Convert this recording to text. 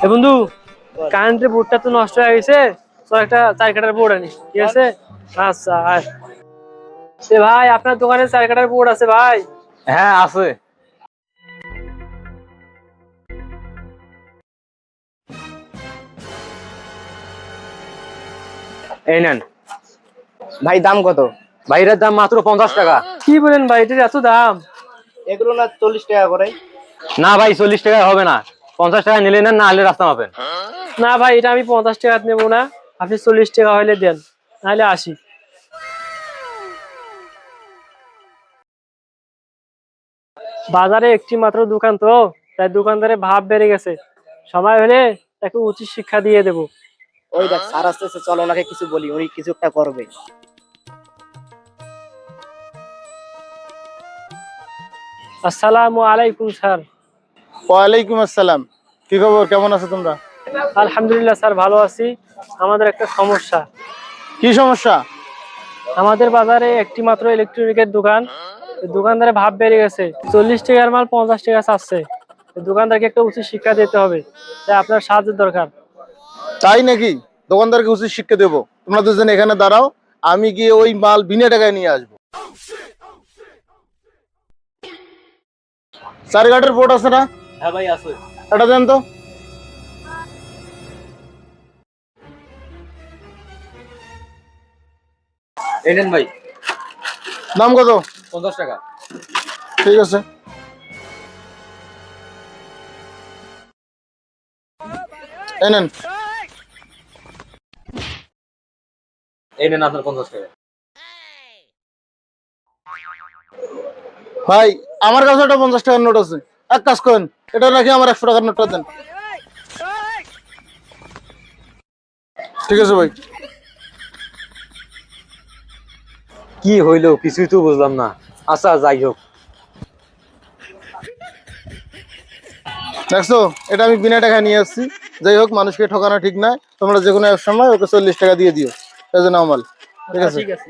বন্ধু, কারেন্টের বোর্ডটা তো নষ্ট হয়ে গেছে। তো একটা 4 কাটার বোর্ড আনি, ঠিক আছে? আচ্ছা আয়। ভাই, আপনার দোকানে 4 কাটার বোর্ড আছে ভাই? হ্যাঁ আছে। এই নেন ভাই দাম কত? বাইরের দাম মাত্র 50 টাকা। কি বলেন ভাই, এটার এত দাম? এগুলো না 40 টাকা করে। না ভাই 40 টাকা হবে না, 50 টাকা নিলে নেন, না হলে রাস্তা মাপেন। না ভাই, এটা আমি 50 টাকা নেবো না। আপনি 40 টাকা হইলে দেন, নাহলে 80। বাজারে একটি মাত্র দোকান তো, তাই দোকানদারের ভাব বেড়ে গেছে। সময় হলে তাকে উচিত শিক্ষা দিয়ে দেবো। ওই দেখ স্যার আসতেছে, চল ওনাকে কিছু বলি, উনি কিছু একটা করবে। আসসালামু আলাইকুম স্যার। ওয়ালাইকুম আসসালাম। কি খবর, কেমন আছো তোমরা? আলহামদুলিল্লাহ স্যার, ভালো আছি। আমাদের একটা সমস্যা। কি সমস্যা? আমাদের বাজারে একটি মাত্র ইলেকট্রনিকের দোকান। দোকানদারের ভাব বেড়ে গেছে, 40 টাকার মাল 50 টাকা চাচ্ছে। দোকানদারকে একটা উচিত শিক্ষা দিতে হবে, তাই আপনার সাহায্যের দরকার। তাই নাকি? দোকানদারকে উচিত শিক্ষা দেবো? তোমরা দুজন এখানে দাঁড়াও, আমি গিয়ে ওই মাল বিনা টাকায় নিয়ে আসবো। 4 কাঠের বোর্ড আছে না? হ্যাঁ ভাই আছে। এটা দেন তো। এই নেন ভাই, দাম কত? 50 টাকা। ঠিক আছে। এই নেন। এই নেন আপনার 50 টাকা। ভাই, আমার কাছে একটা 50 টাকার নোট আছে, এক কাজ করেন, এটা রাখি আমার 100 টাকার নোটটা দেন। ঠিক আছে ভাই। কি হইলো কিছুই তো বুঝলাম না। আচ্ছা যাই হোক। দেখছো, এটা আমি বিনা টাকায় নিয়ে আসছি। যাই হোক, মানুষকে ঠকানো ঠিক নয়। তোমরা যে কোনো এক সময় ওকে 40 টাকা দিয়ে দিও, এই যে নাও মাল। ঠিক আচ্ছা, আছে। ঠিক আছে।